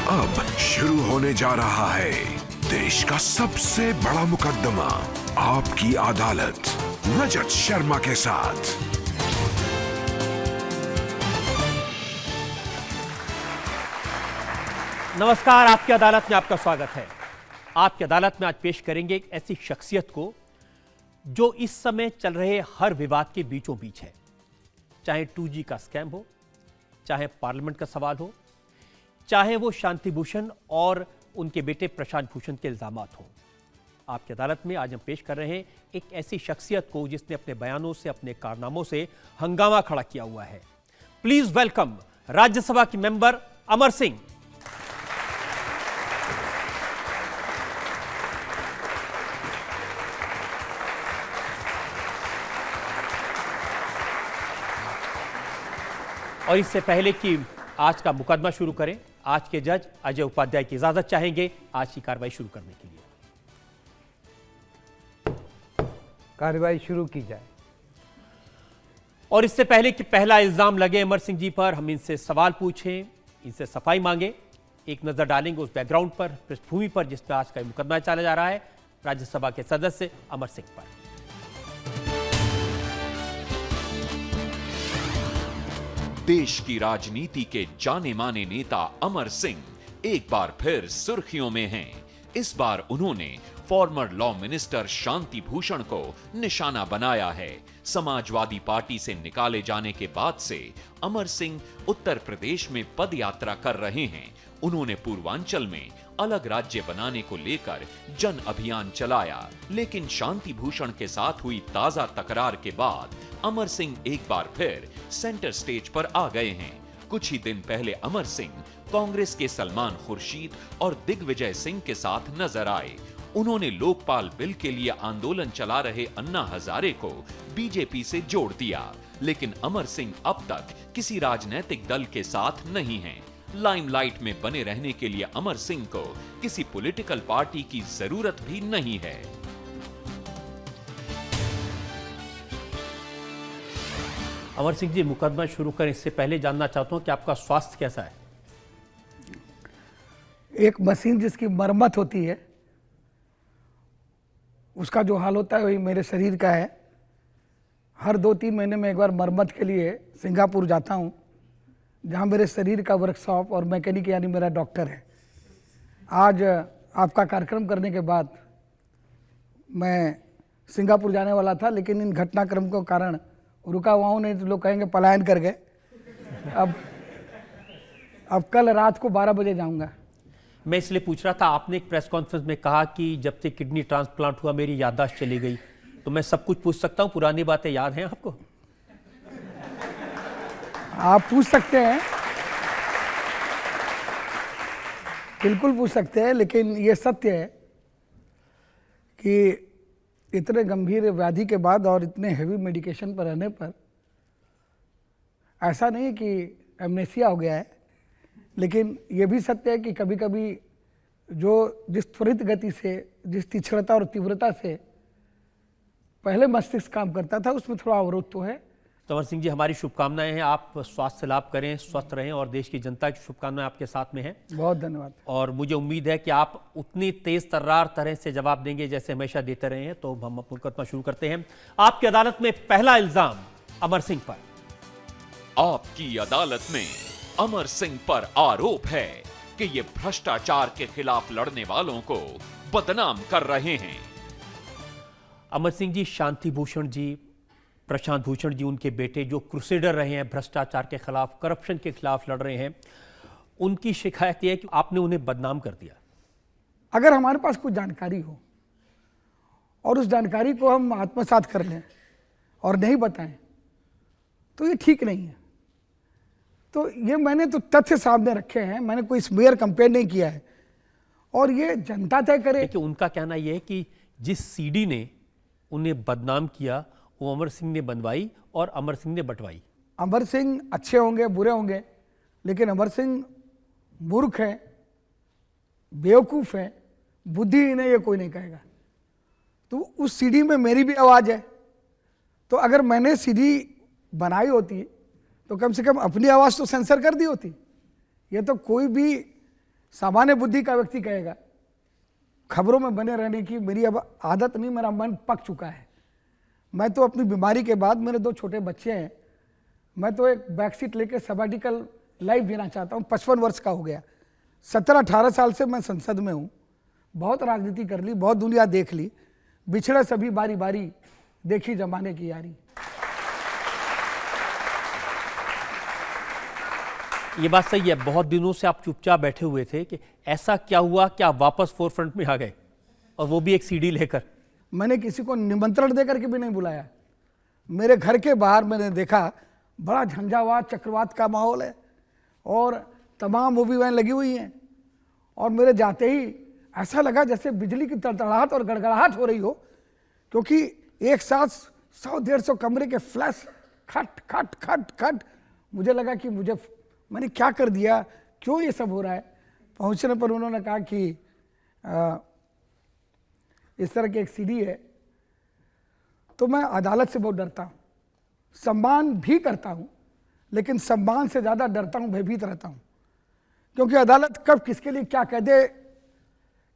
अब शुरू होने जा रहा है देश का सबसे बड़ा मुकदमा, आपकी अदालत, रजत शर्मा के साथ। नमस्कार, आपकी अदालत में आपका स्वागत है। आपकी अदालत में आज पेश करेंगे एक ऐसी शख्सियत को जो इस समय चल रहे हर विवाद के बीचों बीच है, चाहे 2G का स्कैम हो, चाहे पार्लियामेंट का सवाल हो, चाहे वो शांति भूषण और उनके बेटे प्रशांत भूषण के इल्जामात हों। आपकी अदालत में आज हम पेश कर रहे हैं एक ऐसी शख्सियत को जिसने अपने बयानों से, अपने कारनामों से हंगामा खड़ा किया हुआ है। प्लीज वेलकम राज्यसभा की मेंबर अमर सिंह। और इससे पहले कि आज का मुकदमा शुरू करें, आज के जज अजय उपाध्याय की इजाजत चाहेंगे आज की कार्रवाई शुरू करने के लिए। कार्रवाई शुरू की जाए। और इससे पहले कि पहला इल्जाम लगे अमर सिंह जी पर, हम इनसे सवाल पूछें, इनसे सफाई मांगे, एक नजर डालेंगे उस बैकग्राउंड पर, पृष्ठभूमि पर जिस पर आज का मुकदमा चला जा रहा है, राज्यसभा के सदस्य अमर सिंह पर। देश की राजनीति के जाने माने नेता अमर सिंह एक बार फिर सुर्खियों में हैं। इस बार उन्होंने former law minister Shanti Bhushan को निशाना बनाया है। समाजवादी पार्टी से निकाले जाने के बाद से अमर सिंह उत्तर प्रदेश में पद यात्रा कर रहे हैं। उन्होंने पूर्वांचल में अलग राज्य बनाने को लेकर जन अभियान चलाया, लेकिन शांति भूषण के साथ हुई ताजा तकरार के बाद अमर सिंह एक बार फिर सेंटर स्टेज पर आ गए हैं। कुछ ही दिन पहले अमर सिंह कांग्रेस के सलमान खुर्शीद और दिग्विजय सिंह के साथ नजर आए। उन्होंने लोकपाल बिल के लिए आंदोलन चला रहे अन्ना हजारे को बीजेपी से जोड़ दिया, लेकिन अमर सिंह अब तक किसी राजनीतिक दल के साथ नहीं हैं। लाइमलाइट में बने रहने के लिए अमर सिंह को किसी पॉलिटिकल पार्टी की जरूरत भी नहीं है। अमर सिंह जी, मुकदमा शुरू करें इससे पहले जानना चाहता हूं कि आपका स्वास्थ्य कैसा है? एक मशीन जिसकी मरम्मत होती है उसका जो हाल होता है वही मेरे शरीर का है। हर 2-3 महीने में एक बार मरम्मत के लिए सिंगापुर जाता हूं, जहां मेरे शरीर का वर्कशॉप और मैकेनिक यानी मेरा डॉक्टर है। आज आपका कार्यक्रम करने के बाद मैं सिंगापुर जाने वाला था, लेकिन इन घटनाक्रम के कारण रुका हुआ हूं, नहीं तो लोग कहेंगे पलायन कर गए। अब कल रात को 12 बजे जाऊंगा। मैं इसलिए पूछ रहा था, आपने एक प्रेस कॉन्फ्रेंस में कहा कि जब से किडनी ट्रांसप्लांट हुआ मेरी याददाश्त चली गई, तो मैं सब कुछ पूछ सकता हूं, पुरानी बातें याद हैं आपको? आप पूछ सकते हैं, बिल्कुल पूछ सकते हैं, लेकिन ये सत्य है कि इतने गंभीर व्याधि के बाद और इतने हेवी मेडिकेशन पर रहने पर ऐसा नहीं कि एमनेसिया हो गया है, लेकिन ये भी सत्य है कि कभी कभी जो जिस त्वरित गति से, जिस तीक्ष्णता और तीव्रता से पहले मस्तिष्क काम करता था, उसमें थोड़ा अवरोध तो है। तो अमर सिंह जी, हमारी शुभकामनाएं हैं, आप स्वास्थ्य लाभ करें, स्वस्थ रहें, और देश की जनता की शुभकामनाएं आपके साथ में हैं। बहुत धन्यवाद। और मुझे उम्मीद है कि आप उतनी तेज तर्रार तरह से जवाब देंगे जैसे हमेशा देते रहे हैं। तो हम मुकदमा शुरू करते हैं। आपकी अदालत में पहला इल्जाम अमर सिंह पर। आपकी अदालत में अमर सिंह पर आरोप है कि ये भ्रष्टाचार के खिलाफ लड़ने वालों को बदनाम कर रहे हैं। अमर सिंह जी, शांति भूषण जी, प्रशांत भूषण जी, उनके बेटे जो क्रूसेडर रहे हैं, भ्रष्टाचार के खिलाफ, करप्शन के खिलाफ लड़ रहे हैं, उनकी शिकायत यह है कि आपने उन्हें बदनाम कर दिया। अगर हमारे पास कुछ जानकारी हो और उस जानकारी को हम आत्मसात कर लें और नहीं बताएं, तो ये ठीक नहीं है। तो ये मैंने तो तथ्य सामने रखे हैं, मैंने कोई स्मीयर कंपेयर नहीं किया है, और ये जनता तय करे। देखिए, उनका कहना यह है कि जिस सीडी ने उन्हें बदनाम किया वो अमर सिंह ने बनवाई और अमर सिंह ने बंटवाई। अमर सिंह अच्छे होंगे, बुरे होंगे, लेकिन अमर सिंह मूर्ख है, बेवकूफ है, बुद्धिहीन है, ये कोई नहीं कहेगा। तो उस सीडी में मेरी भी आवाज है। तो अगर मैंने सीडी बनाई होती तो कम से कम अपनी आवाज तो सेंसर कर दी होती। ये तो कोई भी सामान्य बुद्धि का व्यक्ति कहेगा खबरों में बने रहने की मेरी अब आदत नहीं, मेरा मन पक चुका है। मैं तो अपनी बीमारी के बाद, मेरे 2 छोटे बच्चे हैं, मैं तो एक बैक सीट लेके सबैटिकल लाइफ जीना चाहता हूँ। 55 वर्ष का हो गया, 17-18 साल से मैं संसद में हूँ, बहुत राजनीति कर ली, बहुत दुनिया देख ली, बिछड़े सभी बारी बारी, देखी जमाने की यारी। ये बात सही है, बहुत दिनों से आप चुपचाप बैठे हुए थे कि ऐसा क्या हुआ कि आप वापस फोरफ्रंट में आ गए, और वो भी एक सीडी लेकर। मैंने किसी को निमंत्रण देकर के भी नहीं बुलाया। मेरे घर के बाहर मैंने देखा बड़ा झंझावात, चक्रवात का माहौल है और तमाम मूवी वैन लगी हुई हैं, और मेरे जाते ही ऐसा लगा जैसे बिजली की तड़तड़ाहट और गड़गड़ाहट हो रही हो, क्योंकि एक साथ 100-150 कमरे के फ्लैश खट खट खट खट। मुझे लगा कि मैंने क्या कर दिया, क्यों ये सब हो रहा है। पहुंचने पर उन्होंने कहा कि इस तरह की एक सीडी है। तो मैं अदालत से बहुत डरता हूँ, सम्मान भी करता हूँ, लेकिन सम्मान से ज़्यादा डरता हूँ, भयभीत रहता हूँ, क्योंकि अदालत कब किसके लिए क्या कह दे,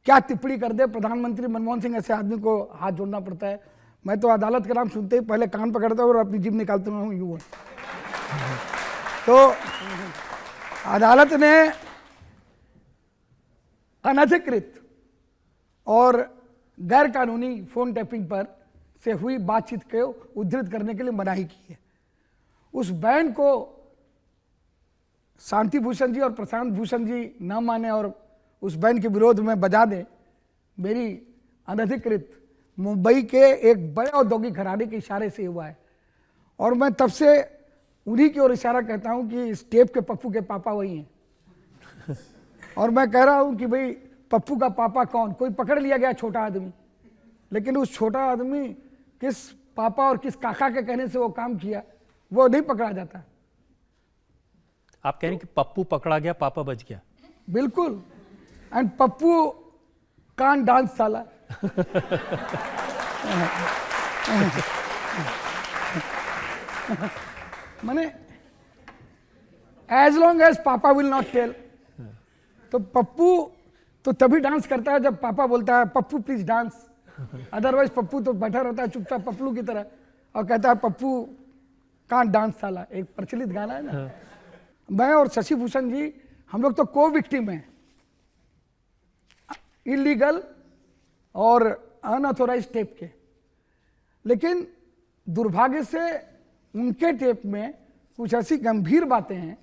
क्या टिप्पणी कर दे। प्रधानमंत्री मनमोहन सिंह ऐसे आदमी को हाथ जोड़ना पड़ता है। मैं तो अदालत का नाम सुनते ही पहले कान पकड़ता हूँ और अपनी जीभ निकालता हूँ, यूँ। तो अदालत ने अनधिकृत और गैर कानूनी फोन टैपिंग पर से हुई बातचीत को उद्धृत करने के लिए मनाही की है। उस बैन को शांति भूषण जी और प्रशांत भूषण जी न माने और उस बैन के विरोध में बजा दें, मेरी अनधिकृत मुंबई के एक बड़े औद्योगिक घराने के इशारे से हुआ है। और मैं तब से उन्हीं की ओर इशारा कहता हूं कि इस टेप के पप्पू के पापा वही हैं। और मैं कह रहा हूं कि भाई पप्पू का पापा कौन, कोई पकड़ लिया गया छोटा आदमी, लेकिन उस छोटा आदमी किस पापा और किस काका के कहने से वो काम किया, वो नहीं पकड़ा जाता। आप कह रहे हैं कि पप्पू पकड़ा गया, पापा बच गया। बिल्कुल। एंड पप्पू कान डांस साला। माने एज लॉन्ग एज पापा विल नॉट टेल, तो पप्पू तो तभी डांस करता है जब पापा बोलता है Pappu please dance, otherwise Pappu तो बैठा रहता है चुपचाप पप्पू की तरह और कहता है पप्पू कान डांस साला। एक प्रचलित गाना है ना। मैं और शशि भूषण जी हम लोग तो को विक्टिम हैं, इलीगल और अनऑथोराइज टेप के, लेकिन दुर्भाग्य से उनके टेप में कुछ ऐसी गंभीर बातें हैं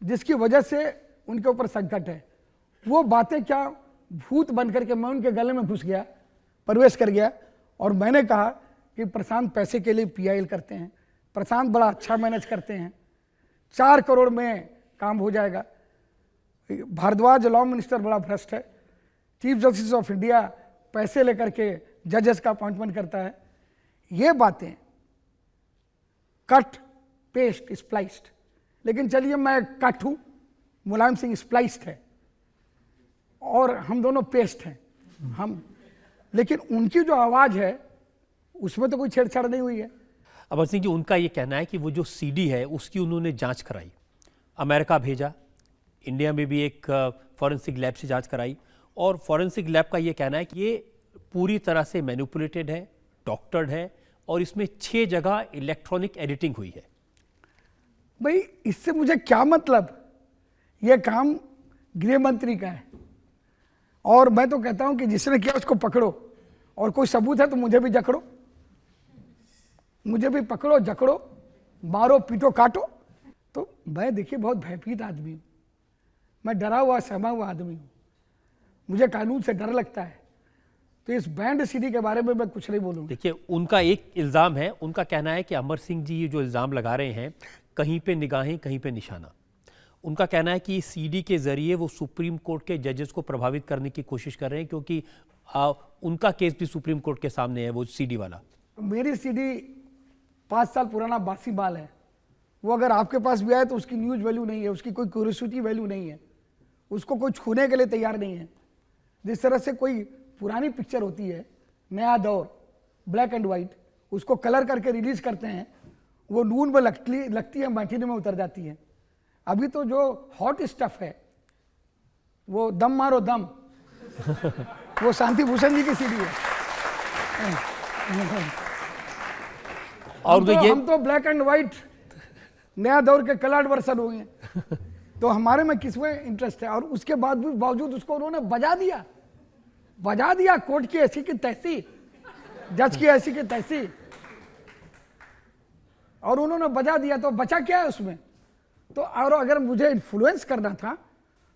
जिसकी वजह से उनके ऊपर संकट है। वो बातें क्या भूत बन करके मैं उनके गले में घुस गया, प्रवेश कर गया, और मैंने कहा कि प्रशांत पैसे के लिए पीआईएल करते हैं, प्रशांत बड़ा अच्छा मैनेज करते हैं, 4 करोड़ में काम हो जाएगा, भारद्वाज लॉ मिनिस्टर बड़ा भ्रष्ट है, चीफ जस्टिस ऑफ इंडिया पैसे लेकर के जजेस का अपॉइंटमेंट करता है। ये बातें कट पेस्ट स्प्लाइस्ड, लेकिन चलिए मैं कट हूं, मुलायम सिंह स्प्लाइस्ड है और हम दोनों पेस्ट हैं हम, लेकिन उनकी जो आवाज है उसमें तो कोई छेड़छाड़ नहीं हुई है। अमर सिंह जी, उनका ये कहना है कि वो जो सीडी है उसकी उन्होंने जांच कराई, अमेरिका भेजा, इंडिया में भी एक फॉरेंसिक लैब से जांच कराई, और फॉरेंसिक लैब का ये कहना है कि ये पूरी तरह से मैनिपुलेटेड है, डॉक्टर्ड है, और इसमें 6 जगह इलेक्ट्रॉनिक एडिटिंग हुई है। भाई इससे मुझे क्या मतलब, ये काम गृह मंत्री का है, और मैं तो कहता हूं कि जिसने किया उसको पकड़ो, और कोई सबूत है तो मुझे भी जकड़ो, मुझे भी पकड़ो, जकड़ो, मारो, पीटो, काटो। तो मैं देखिए बहुत भयभीत आदमी हूं, मैं डरा हुआ सहमा हुआ आदमी हूं, मुझे कानून से डर लगता है, तो इस बैंड सीडी के बारे में मैं कुछ नहीं बोलूंगा। देखिए, उनका एक इल्जाम है, उनका कहना है कि अमर सिंह जी ये जो इल्जाम लगा रहे हैं, कहीं पे निगाहें कहीं पे निशाना। उनका कहना है कि सीडी के जरिए वो सुप्रीम कोर्ट के जजेस को प्रभावित करने की कोशिश कर रहे हैं, क्योंकि उनका केस भी सुप्रीम कोर्ट के सामने है, वो सीडी वाला। मेरी सीडी 5 साल पुराना बासी माल है, वो अगर आपके पास भी आए तो उसकी न्यूज वैल्यू नहीं है, उसकी कोई क्यूरियोसिटी वैल्यू नहीं है, उसको कोई छूने के लिए तैयार नहीं है। जिस तरह से कोई पुरानी पिक्चर होती है, नया दौर, ब्लैक एंड वाइट, उसको कलर करके रिलीज करते हैं, वो नून में लगती है, मैटिनी में उतर जाती है। अभी तो जो हॉट स्टफ है वो दम मारो दम, वो शांति भूषण जी की सीडी है। और हम तो ब्लैक एंड व्हाइट नया दौर के कलर्ड वर्सन हो गए, तो हमारे में किसमें इंटरेस्ट है। और उसके बावजूद उसको उन्होंने बजा दिया कोर्ट की ऐसी की तैसी, जज की ऐसी की तैसी, और उन्होंने बजा दिया। तो बचा क्या है उसमें? तो और अगर मुझे इन्फ्लुएंस करना था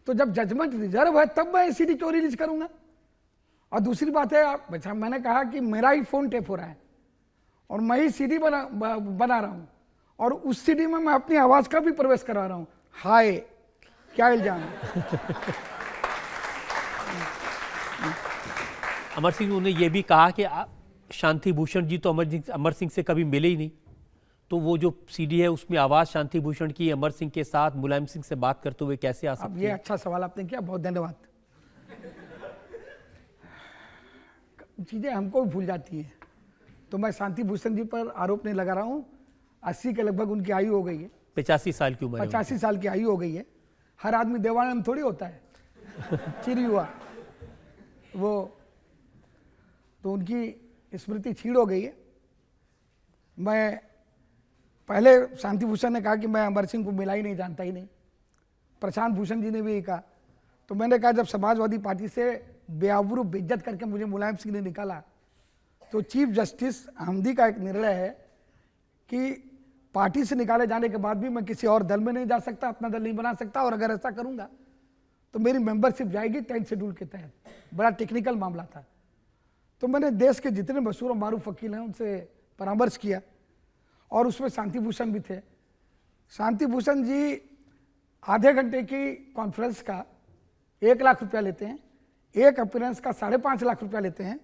तो जब जजमेंट रिजर्व है तब मैं सीडी क्यों रिलीज करूंगा। और दूसरी बात है, अच्छा मैंने कहा कि मेरा ही फोन टेप हो रहा है और मैं ही सीडी बना रहा हूं, और उस सीडी में मैं अपनी आवाज का भी प्रवेश करा रहा हूं। हाय क्या इल्जाम है। अमर सिंह ने यह भी कहा कि शांति भूषण जी तो अमर सिंह से कभी मिले ही नहीं, तो वो जो सीडी है उसमें आवाज शांति भूषण की अमर सिंह के साथ मुलायम सिंह से बात करते हुए कैसे आ सकती है? अब ये अच्छा सवाल आपने किया, बहुत धन्यवाद। चीजें हमको भी भूल जाती हैं, तो मैं शांति भूषण जी पर आरोप नहीं लगा रहा हूं। 80 के लगभग उनकी आयु हो गई है, 85 साल की उम्र है। 85 साल की आयु हो गई है। हर आदमी देवानंद थोड़ी होता है, चिर युवा वो, तो उनकी स्मृति छीड़ हो गई है। मैं पहले शांति भूषण ने कहा कि मैं अमर सिंह को मिला ही नहीं, जानता ही नहीं। प्रशांत भूषण जी ने भी कहा। तो मैंने कहा जब समाजवादी पार्टी से बेआबरू बेइज्जत करके मुझे मुलायम सिंह ने निकाला, तो चीफ जस्टिस अहमदी का एक निर्णय है कि पार्टी से निकाले जाने के बाद भी मैं किसी और दल में नहीं जा सकता, अपना दल नहीं बना सकता, और अगर ऐसा करूंगा तो मेरी मेंबरशिप जाएगी 10th शेड्यूल के तहत। बड़ा टेक्निकल मामला था। तो मैंने देश के जितने मशहूर और मारूफ वकील हैं उनसे परामर्श किया, और उसमें शांति भूषण भी थे। शांति भूषण जी आधे घंटे की कॉन्फ्रेंस का 1 लाख रुपया लेते हैं, एक अपीयरेंस का 5.5 लाख रुपया लेते हैं,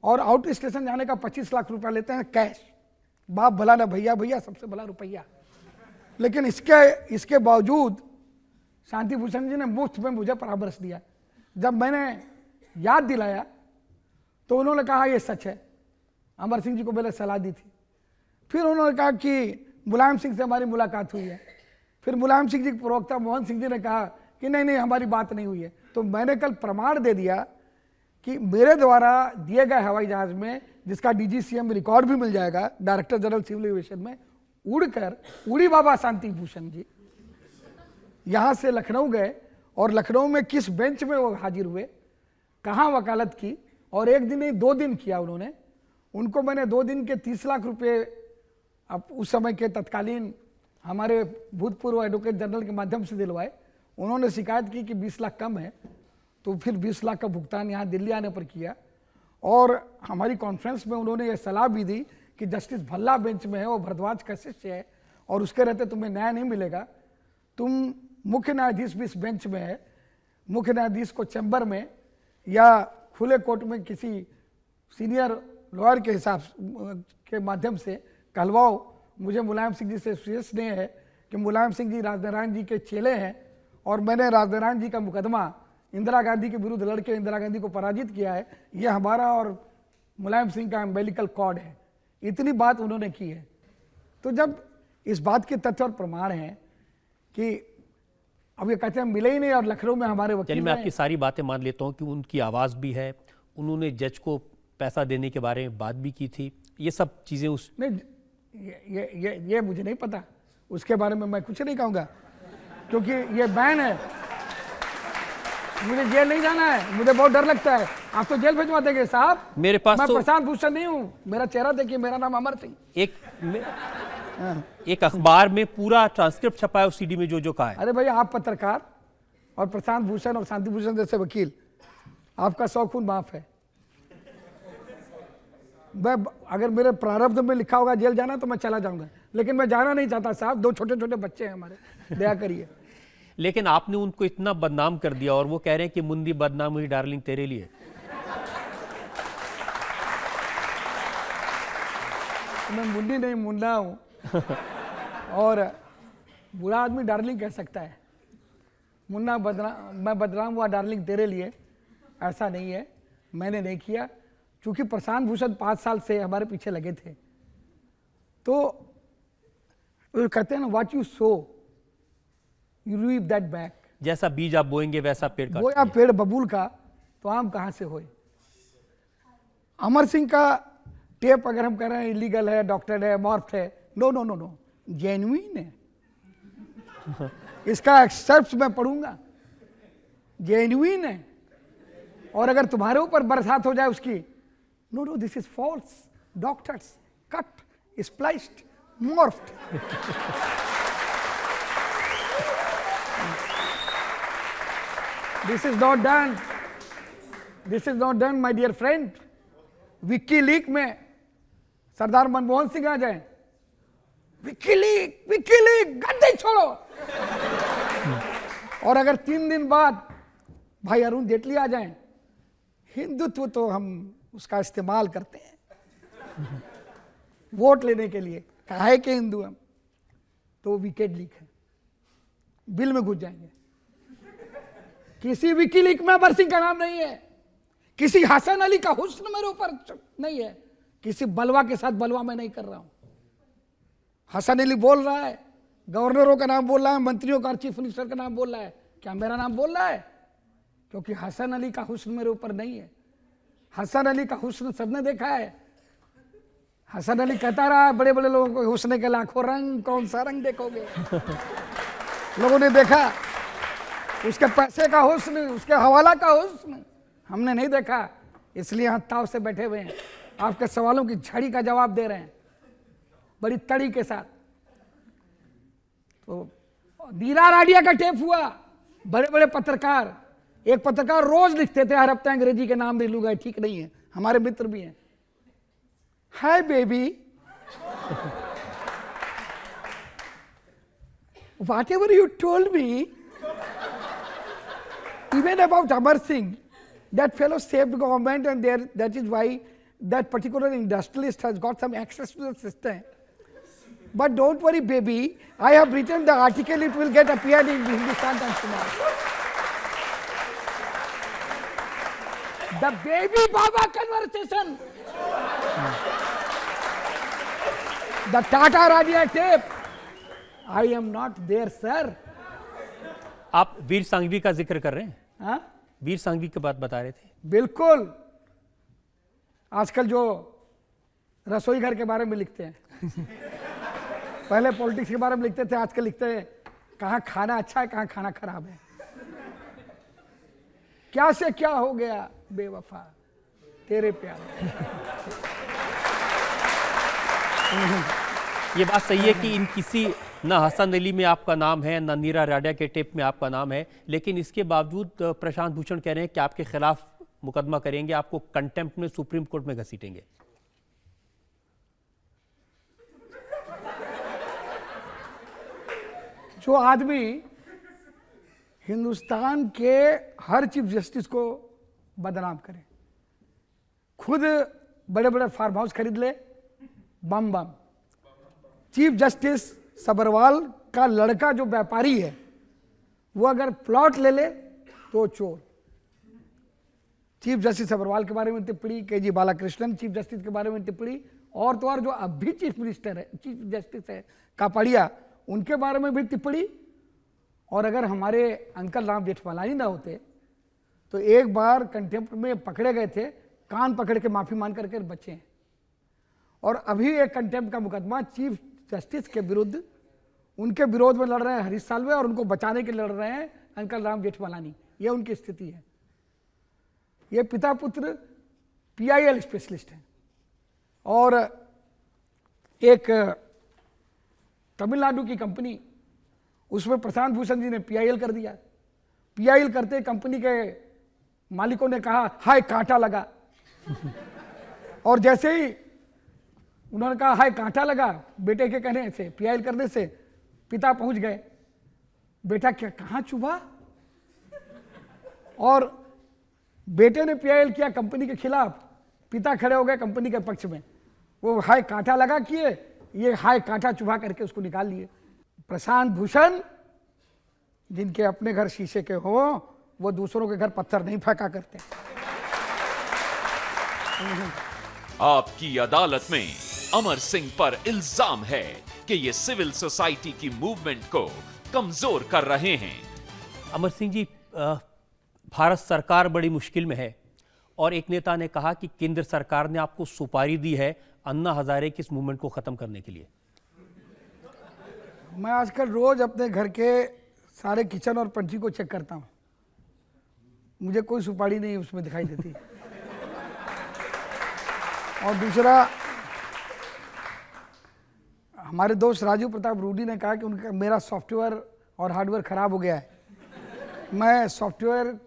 और आउट स्टेशन जाने का 25 लाख रुपया लेते हैं कैश। बाप भला ना भैया, भैया सबसे भला रुपया। लेकिन इसके बावजूद शांति भूषण जी ने मुफ्त में मुझे परामर्श दिया। जब मैंने याद दिलाया तो उन्होंने कहा ये सच है। अमर सिंह जी को मैंने सलाह दी थी। फिर उन्होंने कहा कि मुलायम सिंह से हमारी मुलाकात हुई है। फिर मुलायम सिंह जी के प्रवक्ता मोहन सिंह जी ने कहा कि नहीं हमारी बात नहीं हुई है। तो मैंने कल प्रमाण दे दिया कि मेरे द्वारा दिए गए हवाई जहाज में, जिसका DGCM रिकॉर्ड भी मिल जाएगा, डायरेक्टर जनरल सिविल एविएशन में, उड़ी बाबा शांति भूषण जी यहां से लखनऊ गए, और लखनऊ में किस बेंच में वो हाजिर हुए, कहां वकालत की, और 1 दिन नहीं 2 दिन किया उन्होंने। उनको मैंने 2 दिन के 30 लाख रुपए अब उस समय के तत्कालीन हमारे भूतपूर्व एडवोकेट जनरल के माध्यम से दिलवाए। उन्होंने शिकायत की कि 20 लाख कम है, तो फिर 20 लाख का भुगतान यहाँ दिल्ली आने पर किया। और हमारी कॉन्फ्रेंस में उन्होंने ये सलाह भी दी कि जस्टिस भल्ला बेंच में है, वो भरद्वाज का शिष्य है, और उसके रहते तुम्हें न्याय नहीं मिलेगा। तुम मुख्य न्यायाधीश भी इस बेंच में है, मुख्य न्यायाधीश को चैम्बर में या खुले कोर्ट में किसी सीनियर लॉयर के हिसाब के माध्यम से कहलवाओ। मुझे मुलायम सिंह जी से विशेष स्नेह है कि मुलायम सिंह जी राजनारायण जी के चेले हैं, और मैंने राजनारायण जी का मुकदमा इंदिरा गांधी के विरुद्ध लड़के इंदिरा गांधी को पराजित किया है। ये हमारा और मुलायम सिंह का एम्बेलिकल कॉर्ड है। इतनी बात उन्होंने की है। तो जब इस बात के तथ्य और प्रमाण हैं कि अब ये कहते हैं मिले ही नहीं, और लखनऊ में हमारे वकील, मैं आपकी सारी बातें मान लेता हूं कि उनकी आवाज़ भी है, उन्होंने जज को पैसा देने के बारे में बात भी की थी, ये सब चीज़ें उस नहीं, ये मुझे नहीं पता, उसके बारे में मैं कुछ नहीं कहूँगा, क्योंकि ये बैन है। मुझे जेल नहीं जाना है, मुझे बहुत डर लगता है। आप तो जेल भिजवा देंगे साहब। मेरे पास मैं तो प्रशांत भूषण नहीं हूँ, मेरा चेहरा देखिए, मेरा नाम अमर सिंह। एक अखबार में पूरा ट्रांसक्रिप्ट छपा है उस सीडी में जो कहा है। अरे भाई, आप पत्रकार और प्रशांत भूषण और शांति भूषण जैसे वकील, आपका 100 खून माफ है। मैं अगर मेरे प्रारब्ध में लिखा होगा जेल जाना तो मैं चला जाऊंगा, लेकिन मैं जाना नहीं चाहता साहब। 2 छोटे छोटे बच्चे हैं हमारे, दया करिए। लेकिन आपने उनको इतना बदनाम कर दिया, और वो कह रहे हैं कि मुंदी बदनाम हुई डार्लिंग तेरे लिए। मैं मुंडी नहीं, मुंडा हूं। और बुरा आदमी डार्लिंग कह सकता है, मुन्ना मैं बदनाम हुआ डार्लिंग तेरे लिए, ऐसा नहीं है, मैंने नहीं किया। चूंकि प्रशांत भूषण 5 साल से हमारे पीछे लगे थे, तो कहते हैं ना, what you sow you reap that back. जैसा बीज आप बोएंगे वैसा पेड़ वो काटेंगे। या पेड़ बबूल का तो आम कहाँ से होए। अमर सिंह का टेप अगर हम कह रहे हैं इलीगल है, डॉक्टर है, मॉर्फ है, no no no no, genuine है। इसका एक्सर्प्ट मैं पढ़ूंगा, जेन्युइन है। और अगर तुम्हारे ऊपर बरसात हो जाए उसकी, no no this is false, doctors cut, spliced, morphed. This is not done. This is not done, my dear friend. Vicky leak में सरदार मनमोहन सिंह आ जाए, विक्की लीक गद्दी छोड़ो। और अगर 3 दिन बाद भाई अरुण जेटली आ जाए, हिंदुत्व तो हम उसका इस्तेमाल करते हैं वोट लेने के लिए, काहे के हिंदू हम, तो विकेट लीक है, बिल में घुस जाएंगे। किसी विकी लीक में अमर सिंह का नाम नहीं है, किसी हसन अली का हुस्न मेरे ऊपर नहीं है, किसी बलवा के साथ बलवा मैं नहीं कर रहा हूं। हसन अली बोल रहा है, गवर्नरों का नाम बोल रहा है, मंत्रियों का, चीफ मिनिस्टर का नाम बोल रहा है, क्या मेरा नाम बोल रहा है? क्योंकि हसन अली का हुस्न मेरे ऊपर नहीं है। हसन अली का हुस्न सबने देखा है। हसन अली कहता रहा बड़े बड़े लोगों को, हुस्न के लाखों रंग, कौन सा रंग देखोगे। लोगों ने देखा उसके पैसे का हुस्न, उसके हवाला का हुस्न, हमने नहीं देखा। इसलिए यहाँ ताव से बैठे हुए हैं, आपके सवालों की झड़ी का जवाब दे रहे हैं बड़ी तड़ी के साथ। तो नीरा राडिया का टेप हुआ, बड़े बड़े पत्रकार, एक पत्रकार रोज लिखते थे, हर हफ्ते अंग्रेजी के नाम नहीं लूंगा, ठीक नहीं है, हमारे मित्र भी हैं। Hi baby, whatever you told me even about Amar Singh, that fellow saved government, and there, that is why that particular industrialist has got some access to the system. But don't worry baby, I have written the article, it will get appeared in Hindustan Times tomorrow. The baby Baba conversation, the Tata Radia tape, I am not there sir. आप वीर सांघवी का जिक्र कर रहे हैं? हाँ, वीर सांघवी की बात बता रहे थे। बिल्कुल। आजकल जो रसोई घर के बारे में लिखते हैं, पहले पॉलिटिक्स के बारे में लिखते थे, आजकल लिखते हैं कहाँ खाना अच्छा है, कहाँ खाना खराब है। क्या से क्या हो गया बेवफा तेरे प्यार। ये बात सही है कि इन किसी ना हसन अली में आपका नाम है, ना नीरा राडिया के टेप में आपका नाम है, लेकिन इसके बावजूद प्रशांत भूषण कह रहे हैं कि आपके खिलाफ मुकदमा करेंगे, आपको कंटेम्प्ट में सुप्रीम कोर्ट में घसीटेंगे। जो आदमी हिंदुस्तान के हर चीफ जस्टिस को बदनाम करे, खुद बड़े बड़े फार्म हाउस खरीद ले, बम बम। चीफ जस्टिस सबरवाल का लड़का जो व्यापारी है, वो अगर प्लॉट ले ले तो चोर। चीफ जस्टिस सबरवाल के बारे में टिप्पणी, के.जी. बालाकृष्णन चीफ जस्टिस के बारे में टिप्पणी, और तो और जो अब भी चीफ मिनिस्टर है, चीफ जस्टिस है कापड़िया, उनके बारे में भी टिप्पणी। और अगर हमारे अंकल राम जेठमलानी ना होते तो एक बार कंटेम्प्ट में पकड़े गए थे, कान पकड़ के माफी मांग करके बचे हैं। और अभी एक कंटेम्प्ट का मुकदमा चीफ जस्टिस के विरुद्ध, उनके विरोध में लड़ रहे हैं हरीश साल्वे, और उनको बचाने के लिए लड़ रहे हैं अंकल राम जेठमलानी। ये उनकी स्थिति है। ये पिता पुत्र PIL स्पेशलिस्ट हैं, और एक तमिलनाडु की कंपनी, उसमें प्रशांत भूषण जी ने PIL कर दिया। PIL करते कंपनी के मालिकों ने कहा हाय कांटा लगा, और जैसे ही उन्होंने कहा हाय कांटा लगा, बेटे के कहने से, PIL करने से पिता पहुंच गए, बेटा क्या कहां चुभा, और बेटे ने PIL किया कंपनी के खिलाफ, पिता खड़े हो गए कंपनी के पक्ष में। वो हाय कांटा लगा किए, ये हाय कांटा चुभा करके उसको निकाल लिए। प्रशांत भूषण जिनके अपने घर शीशे के हो, वो दूसरों के घर पत्थर नहीं फेंका करते। आपकी अदालत में अमर सिंह पर इल्जाम है कि ये सिविल सोसाइटी की मूवमेंट को कमजोर कर रहे हैं। अमर सिंह जी, भारत सरकार बड़ी मुश्किल में है और एक नेता ने कहा कि केंद्र सरकार ने आपको सुपारी दी है अन्ना हजारे की इस मूवमेंट को खत्म करने के लिए। मैं आजकल रोज अपने घर के सारे किचन और पंची को चेक करता हूँ, मुझे कोई सुपारी नहीं उसमें दिखाई देती। और दूसरा, हमारे दोस्त राजीव प्रताप रूडी ने कहा कि उनका मेरा सॉफ्टवेयर और हार्डवेयर खराब हो गया है। मैं सॉफ्टवेयर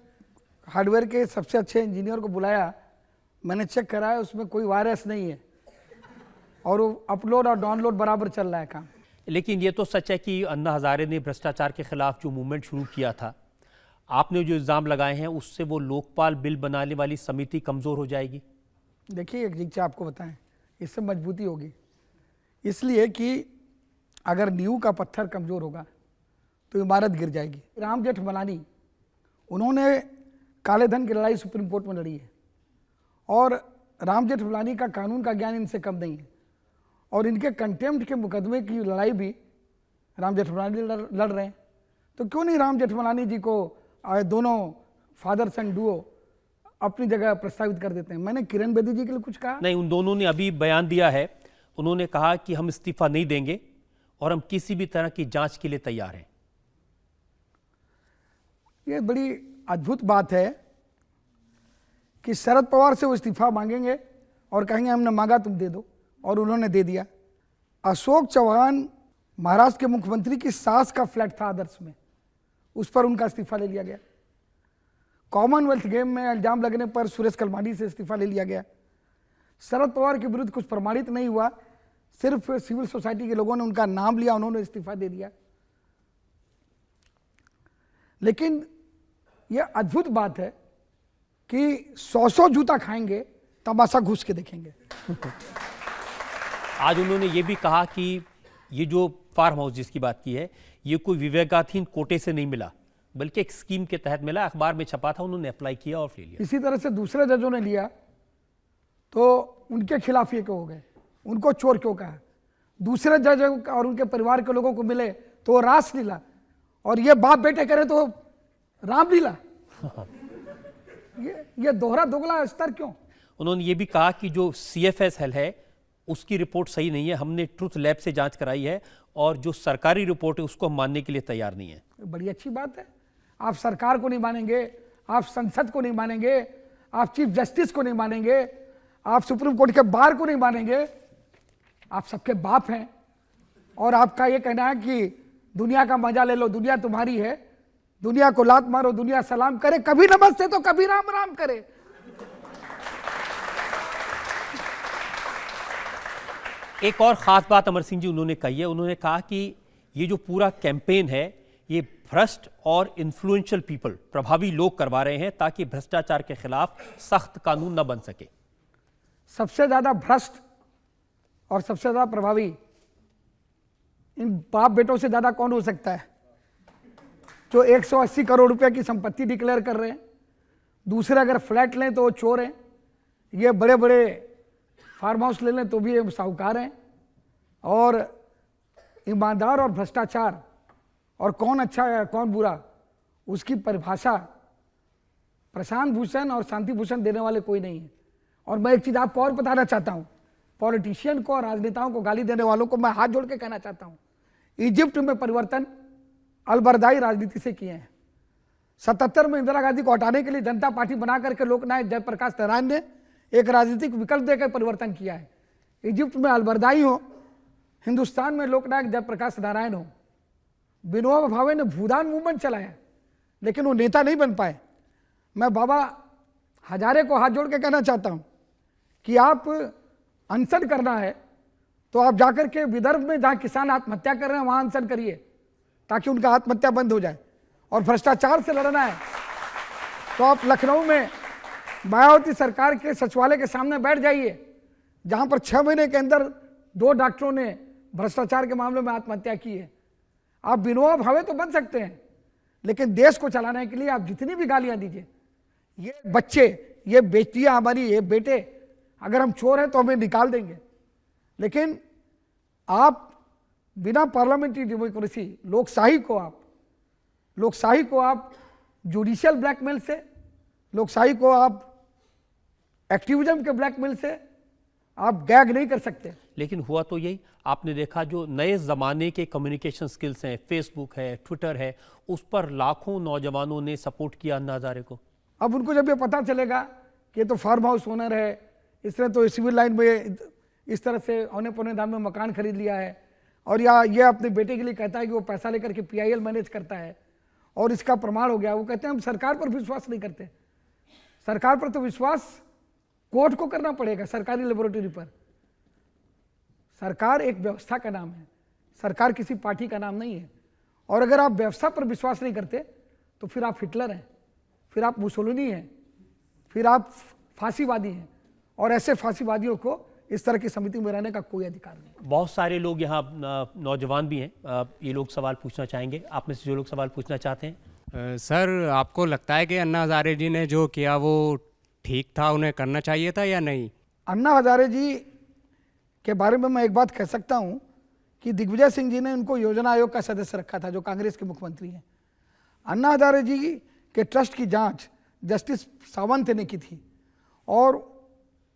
हार्डवेयर के सबसे अच्छे इंजीनियर को बुलाया, मैंने चेक कराया, उसमें कोई वायरस नहीं है और वो अपलोड और डाउनलोड बराबर चल रहा है काम। लेकिन ये तो सच है कि अन्ना हजारे ने भ्रष्टाचार के खिलाफ जो मूवमेंट शुरू किया था, आपने जो इल्ज़ाम लगाए हैं उससे वो लोकपाल बिल बनाने वाली समिति कमज़ोर हो जाएगी। देखिए, एक चीज़ आपको बताएं, इससे मजबूती होगी, इसलिए कि अगर नींव का पत्थर कमज़ोर होगा तो इमारत गिर जाएगी। राम जेठमलानी, उन्होंने काले धन की लड़ाई सुप्रीम कोर्ट में लड़ी है और राम जेठमलानी का कानून का ज्ञान इनसे कम नहीं है और इनके कंटेम्प्ट के मुकदमे की लड़ाई भी राम जेठमलानी लड़ रहे हैं। तो क्यों नहीं राम जेठमलानी जी को दोनों फादर सन डुओ अपनी जगह प्रस्तावित कर देते हैं। मैंने किरण बेदी जी के लिए कुछ कहा नहीं, उन दोनों ने अभी बयान दिया है, उन्होंने कहा कि हम इस्तीफा नहीं देंगे और हम किसी भी तरह की जांच के लिए तैयार हैं। ये बड़ी अद्भुत बात है कि शरद पवार से वो इस्तीफा मांगेंगे और कहेंगे हमने मांगा तुम दे दो, और उन्होंने दे दिया। अशोक चौहान महाराष्ट्र के मुख्यमंत्री की सास का फ्लैट था आदर्श में, उस पर उनका इस्तीफा ले लिया गया। कॉमनवेल्थ गेम में इल्जाम लगने पर सुरेश कलमाडी से इस्तीफा ले लिया गया। शरद पवार के विरुद्ध कुछ प्रमाणित नहीं हुआ, सिर्फ सिविल सोसाइटी के लोगों ने उनका नाम लिया, उन्होंने इस्तीफा दे दिया। लेकिन यह अद्भुत बात है कि 100 जूता खाएंगे, तमाशा घुस के देखेंगे। आज उन्होंने ये भी कहा कि ये जो फार्म हाउस जिसकी बात की है, ये कोई विवेकाधीन कोटे से नहीं मिला, बल्कि एक स्कीम के तहत मिला, अखबार में छपा था, उन्होंने अप्लाई किया और ले लिया। इसी तरह से दूसरे जजों ने लिया तो उनके खिलाफ ये क्यों हो गए, उनको चोर क्यों कहा? दूसरे जज और उनके परिवार के लोगों को मिले तो रासलीला, और ये बाप बेटे करे तो रामलीला। ये दोहरा दोगला स्तर क्यों? उन्होंने ये भी कहा कि जो CFSL है उसकी रिपोर्ट सही नहीं है, हमने ट्रुथ लैब से जांच कराई है और जो सरकारी रिपोर्ट है उसको हम मानने के लिए तैयार नहीं है। बड़ी अच्छी बात है, आप सरकार को नहीं मानेंगे, आप संसद को नहीं मानेंगे, आप चीफ जस्टिस को नहीं मानेंगे, आप सुप्रीम कोर्ट के बार को नहीं मानेंगे, आप सबके बाप हैं। और आपका ये कहना है कि दुनिया का मजा ले लो, दुनिया तुम्हारी है, दुनिया को लात मारो, दुनिया सलाम करे, कभी नमस्ते तो कभी राम राम करे। एक और खास बात अमर सिंह जी उन्होंने कही है, उन्होंने कहा कि ये जो पूरा कैंपेन है ये भ्रष्ट और इन्फ्लुएंशियल पीपल, प्रभावी लोग करवा रहे हैं ताकि भ्रष्टाचार के खिलाफ सख्त कानून न बन सके। सबसे ज्यादा भ्रष्ट और सबसे ज्यादा प्रभावी इन बाप बेटों से ज्यादा कौन हो सकता है, जो 180 करोड़ रुपए की संपत्ति डिक्लेयर कर रहे हैं। दूसरे अगर फ्लैट लें तो वो चोर हैं, ये बड़े बड़े फार्म हाउस ले लें तो भी ये साहूकार हैं। और ईमानदार और भ्रष्टाचार और कौन अच्छा है कौन बुरा, उसकी परिभाषा प्रशांत भूषण और शांति भूषण देने वाले कोई नहीं है। और मैं एक चीज आपको और बताना चाहता हूं, पॉलिटिशियन को और राजनेताओं को गाली देने वालों को मैं हाथ जोड़ के कहना चाहता हूं, इजिप्ट में परिवर्तन अलबरदाई राजनीति से किए हैं। 77 में इंदिरा गांधी को हटाने के लिए जनता पार्टी बना करके लोकनायक जयप्रकाश नारायण ने एक राजनीतिक विकल्प देकर परिवर्तन किया है। इजिप्ट में अलबरदाई हो, हिंदुस्तान में लोकनायक जयप्रकाश नारायण हो। विनोबा भावे ने भूदान मूवमेंट चलाया लेकिन वो नेता नहीं बन पाए। मैं बाबा हजारे को हाथ जोड़ के कहना चाहता हूं कि आप अनशन करना है तो आप जाकर के विदर्भ में जहां किसान आत्महत्या कर रहे हैं वहां अनशन करिए ताकि उनका आत्महत्या बंद हो जाए। और भ्रष्टाचार से लड़ना है तो आप लखनऊ में मायावती सरकार के सचिवालय के सामने बैठ जाइए जहां पर 6 महीने के अंदर 2 डॉक्टरों ने भ्रष्टाचार के मामले में आत्महत्या की है। आप विनोबा भावे तो बन सकते हैं लेकिन देश को चलाने के लिए आप जितनी भी गालियां दीजिए, ये बच्चे, ये बेटियां हमारी, ये बेटे, अगर हम चोर हैं तो हमें निकाल देंगे। लेकिन आप बिना पार्लियामेंट्री डेमोक्रेसी, लोकशाही को आप लोकशाही को आप जुडिशियल ब्लैकमेल से, लोकशाही को आप एक्टिविज्म के ब्लैकमेल से आप गैग नहीं कर सकते। लेकिन हुआ तो यही, आपने देखा जो नए ज़माने के कम्युनिकेशन स्किल्स हैं, फेसबुक है, ट्विटर है, उस पर लाखों नौजवानों ने सपोर्ट किया अन्ना हजारे को। अब उनको जब ये पता चलेगा कि ये तो फार्म हाउस ओनर है, इसने तो सिविल लाइन में इस तरह से औने पौने दाम में मकान खरीद लिया है, और या ये अपने बेटे के लिए कहता है कि वो पैसा लेकर के PIL मैनेज करता है, और इसका प्रमाण हो गया, वो कहते हैं हम सरकार पर विश्वास नहीं करते। सरकार पर तो विश्वास कोर्ट को करना पड़ेगा, सरकारी लेबोरेटरी पर। सरकार एक व्यवस्था का नाम है, सरकार किसी पार्टी का नाम नहीं है। और अगर आप व्यवस्था पर विश्वास नहीं करते तो फिर आप हिटलर हैं, फिर आप मुसोलिनी हैं, फिर आप फांसीवादी हैं, और ऐसे फांसीवादियों को इस तरह की समिति में रहने का कोई अधिकार नहीं। बहुत सारे लोग यहाँ नौजवान भी हैं, ये लोग सवाल पूछना चाहेंगे। आप में से जो लोग सवाल पूछना चाहते हैं। सर, आपको लगता है कि अन्ना हजारे जी ने जो किया वो ठीक था, उन्हें करना चाहिए था या नहीं? अन्ना हजारे जी के बारे में मैं एक बात कह सकता हूं कि दिग्विजय सिंह जी ने उनको योजना आयोग का सदस्य रखा था, जो कांग्रेस के मुख्यमंत्री हैं। अन्ना हजारे जी के ट्रस्ट की जांच जस्टिस सावंत ने की थी, और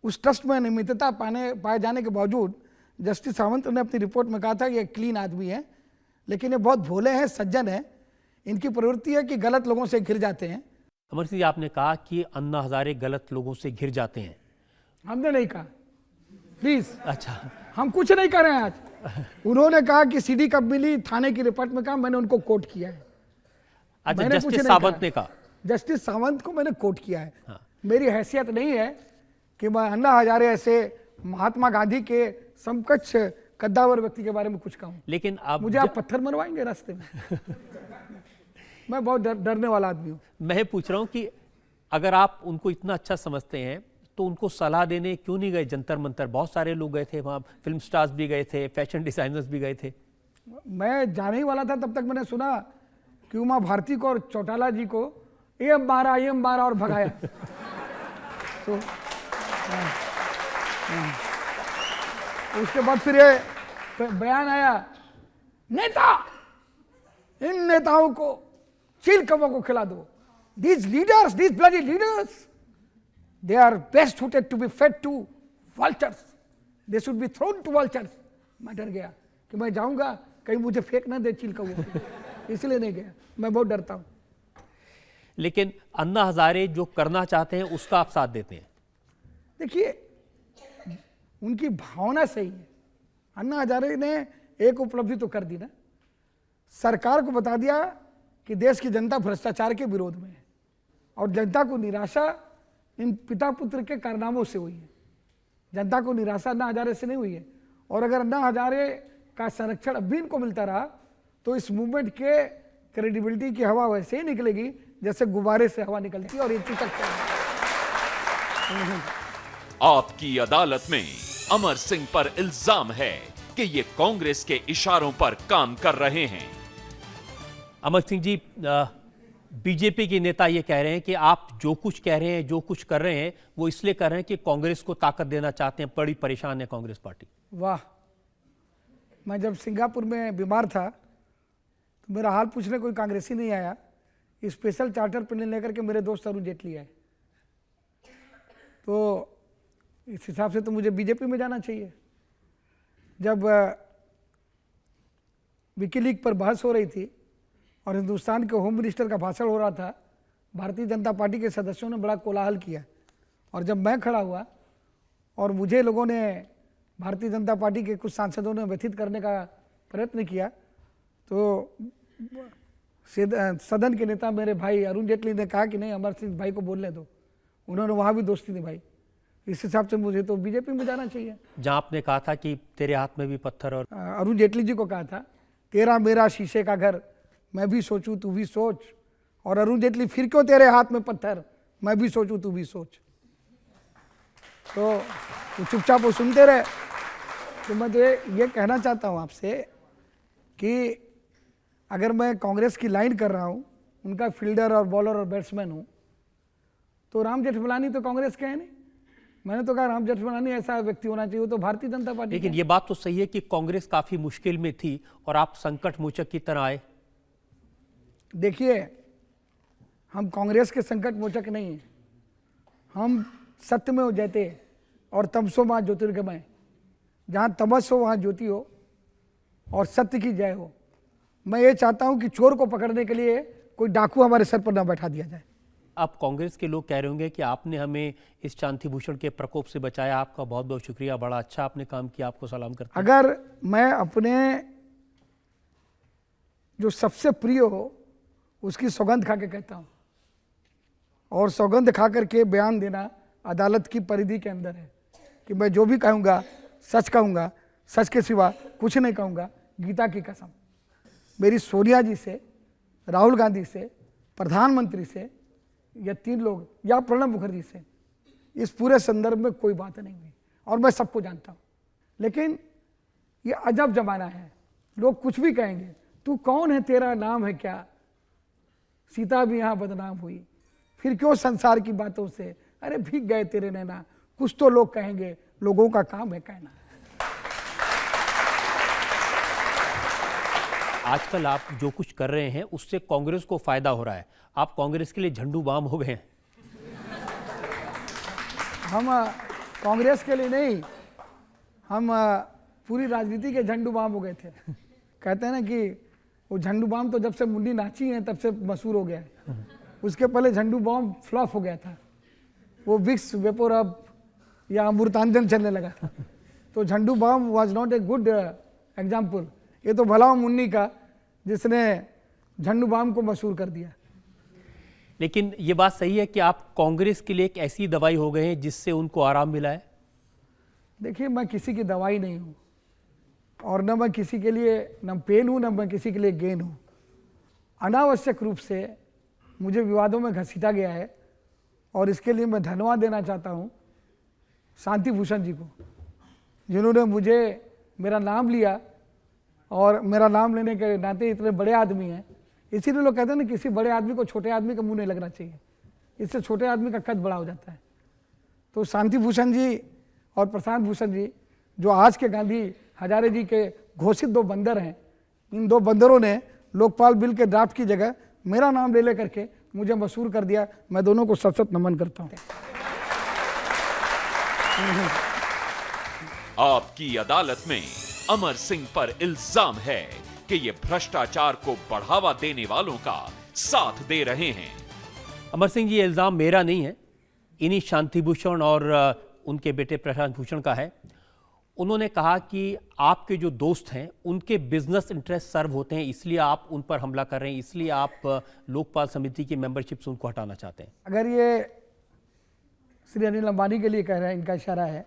उस ट्रस्ट में अनियमितता पाए जाने के बावजूद जस्टिस सावंत ने अपनी रिपोर्ट में कहा था कि ये क्लीन आदमी है, लेकिन ये बहुत भोले हैं, सज्जन हैं, इनकी प्रवृत्ति है कि गलत लोगों से घिर जाते हैं। अमर सिंह जी, आपने कहा कि अन्ना हजारे गलत लोगों से घिर जाते हैं। हमने नहीं कहा, प्लीज, अच्छा, हम कुछ नहीं कर रहे हैं आज। उन्होंने कहा कि CD कब मिली, थाने की रिपोर्ट में कहा, मैंने उनको कोट किया है। अच्छा, मैंने कुछ जस्टिस नहीं सावंत कहा। ने कहा। जस्टिस सावंत को मैंने कोट किया है। हाँ। मेरी हैसियत नहीं है कि मैं अन्ना हजारे ऐसे महात्मा गांधी के समकक्ष कद्दावर व्यक्ति के बारे में कुछ कहूं। लेकिन अब मुझे आप पत्थर मरवाएंगे रास्ते में। मैं बहुत डरने वाला आदमी हूं। मैं पूछ रहा हूं कि अगर आप उनको इतना अच्छा समझते हैं तो उनको सलाह देने क्यों नहीं गए जंतर मंतर? बहुत सारे लोग गए थे वहाँ, फिल्म स्टार्स भी गए थे, फैशन डिजाइनर्स भी गए थे। मैं जाने ही वाला था, तब तक मैंने सुना कि उमा भारती को और चौटाला जी को एम मारा और भगाया। तो उसके बाद फिर ये बयान आया, नेता, इन नेताओं को चील कौवों को खिला दो। These leaders, these bloody leaders, they are best suited to be fed to vultures. They should be thrown to vultures. मैं डर गया कि मैं जाऊंगा कहीं मुझे फेंक ना दे चील कौवों को, इसलिए नहीं गया। मैं बहुत डरता हूं। लेकिन अन्ना हजारे जो करना चाहते हैं उसका आप साथ देते हैं। देखिए, उनकी भावना सही है। अन्ना हजारे ने एक उपलब्धि तो कर दी ना, सरकार को बता दिया कि देश की जनता भ्रष्टाचार के विरोध में है, और जनता को निराशा इन पिता पुत्र के कारनामों से हुई है। जनता को निराशा अन्ना हजारे से नहीं हुई है। और अगर अन्ना हजारे का संरक्षण अब भी इनको मिलता रहा तो इस मूवमेंट के क्रेडिबिलिटी की हवा वैसे ही निकलेगी जैसे गुब्बारे से हवा निकलती है, और ये चिपक जाएगी। आपकी अदालत में अमर सिंह पर इल्जाम है कि ये कांग्रेस के इशारों पर काम कर रहे हैं। अमर सिंह जी, बीजेपी के नेता ये कह रहे हैं कि आप जो कुछ कह रहे हैं, जो कुछ कर रहे हैं, वो इसलिए कर रहे हैं कि कांग्रेस को ताकत देना चाहते हैं। बड़ी परेशान है कांग्रेस पार्टी। वाह, मैं जब सिंगापुर में बीमार था तो मेरा हाल पूछने कोई कांग्रेसी नहीं आया। स्पेशल चार्टर प्लेन लेकर के मेरे दोस्त अरुण जेटली आए। तो इस हिसाब से तो मुझे बीजेपी में जाना चाहिए। जब विकीलीग पर बहस हो रही थी और हिंदुस्तान के होम मिनिस्टर का भाषण हो रहा था, भारतीय जनता पार्टी के सदस्यों ने बड़ा कोलाहल किया, और जब मैं खड़ा हुआ और मुझे लोगों ने, भारतीय जनता पार्टी के कुछ सांसदों ने व्यथित करने का प्रयत्न किया, तो सदन के नेता मेरे भाई अरुण जेटली ने कहा कि नहीं, अमर सिंह भाई को बोलने दो। उन्होंने वहाँ भी दोस्ती निभाई। इस हिसाब से मुझे तो बीजेपी में जाना चाहिए। जहां आपने कहा था कि तेरे हाथ में भी पत्थर, और अरुण जेटली जी को कहा था, तेरा मेरा शीशे का घर, मैं भी सोचूं तू भी सोच। और अरुण जेटली, फिर क्यों तेरे हाथ में पत्थर, मैं भी सोचूं तू भी सोच। तो चुपचाप वो सुनते रहे। तो मैं तो ये कहना चाहता हूँ आपसे कि अगर मैं कांग्रेस की लाइन कर रहा हूँ, उनका फील्डर और बॉलर और बैट्समैन हूँ, तो राम जेठमलानी तो कांग्रेस के हैं नहीं। मैंने तो कहा राम जेठमलानी ऐसा व्यक्ति होना चाहिए, तो भारतीय जनता पार्टी। लेकिन ये बात तो सही है कि कांग्रेस काफी मुश्किल में थी और आप संकट मोचक की तरह आए। देखिए, हम कांग्रेस के संकट मोचक नहीं हैं, हम सत्य में जयते और तमसो मां ज्योतिर्गमय। जहाँ तमस हो वहाँ ज्योति हो और सत्य की जय हो। मैं ये चाहता हूँ कि चोर को पकड़ने के लिए कोई डाकू हमारे सर पर ना बैठा दिया जाए। अब कांग्रेस के लोग कह रहे होंगे कि आपने हमें इस शांति भूषण के प्रकोप से बचाया, आपका बहुत बहुत शुक्रिया, बड़ा अच्छा आपने काम किया, आपको सलाम करते हैं। अगर मैं अपने जो सबसे प्रिय हो उसकी सौगंध खा के कहता हूँ, और सौगंध खा करके बयान देना अदालत की परिधि के अंदर है कि मैं जो भी कहूँगा सच कहूँगा, सच के सिवा कुछ नहीं कहूँगा। गीता की कसम, मेरी सोनिया जी से, राहुल गांधी से, प्रधानमंत्री से, या 3 लोग या प्रणब मुखर्जी से इस पूरे संदर्भ में कोई बात नहीं हुई, और मैं सबको जानता हूँ। लेकिन ये अजब जमाना है, लोग कुछ भी कहेंगे। तू कौन है, तेरा नाम है क्या, सीता भी यहाँ बदनाम हुई, फिर क्यों संसार की बातों से, अरे भीग गए तेरे नैना, कुछ तो लोग कहेंगे, लोगों का काम है कहना। आजकल आप जो कुछ कर रहे हैं उससे कांग्रेस को फायदा हो रहा है, आप कांग्रेस के लिए झंडू बाम हो गए हैं। हम कांग्रेस के लिए नहीं, हम पूरी राजनीति के झंडू बाम हो गए थे। कहते हैं ना कि वो झंडू बाम तो जब से मुंडी नाची है तब से मशहूर हो गया है। उसके पहले झंडू बाम फ्लॉप हो गया था, वो विक्स वेपोर अब या अमृतांजन चलने लगा था। तो Zandu balm was not a good example. ये तो भला मुन्नी का जिसने झंडू बाम को मशहूर कर दिया। लेकिन ये बात सही है कि आप कांग्रेस के लिए एक ऐसी दवाई हो गए हैं जिससे उनको आराम मिला है। देखिए, मैं किसी की दवाई नहीं हूँ, और न मैं किसी के लिए न पेन हूँ, न मैं किसी के लिए गेन हूँ। अनावश्यक रूप से मुझे विवादों में घसीटा गया है, और इसके लिए मैं धन्यवाद देना चाहता हूँ शांति भूषण जी को, जिन्होंने मुझे मेरा नाम लिया, और मेरा नाम लेने के नाते इतने बड़े आदमी हैं। इसीलिए लोग कहते हैं ना, किसी बड़े आदमी को छोटे आदमी का मुंह नहीं लगना चाहिए, इससे छोटे आदमी का कद बड़ा हो जाता है। तो शांति भूषण जी और प्रशांत भूषण जी, जो आज के गांधी हजारे जी के घोषित 2 बंदर हैं, इन 2 बंदरों ने लोकपाल बिल के ड्राफ्ट की जगह मेरा नाम ले करके मुझे मशहूर कर दिया। मैं दोनों को सत नमन करता हूँ। आपकी अदालत में अमर सिंह पर इल्जाम है कि ये भ्रष्टाचार को बढ़ावा देने वालों का साथ दे रहे हैं। अमर सिंह जी, ये इल्ज़ाम मेरा नहीं है, इन्हीं शांति भूषण और उनके बेटे प्रशांत भूषण का है। उन्होंने कहा कि आपके जो दोस्त हैं उनके बिजनेस इंटरेस्ट सर्व होते हैं, इसलिए आप उन पर हमला कर रहे हैं, इसलिए आप लोकपाल समिति की मेंबरशिप से उनको हटाना चाहते हैं। अगर ये श्री अनिल अंबानी के लिए कह रहे हैं, इनका इशारा है,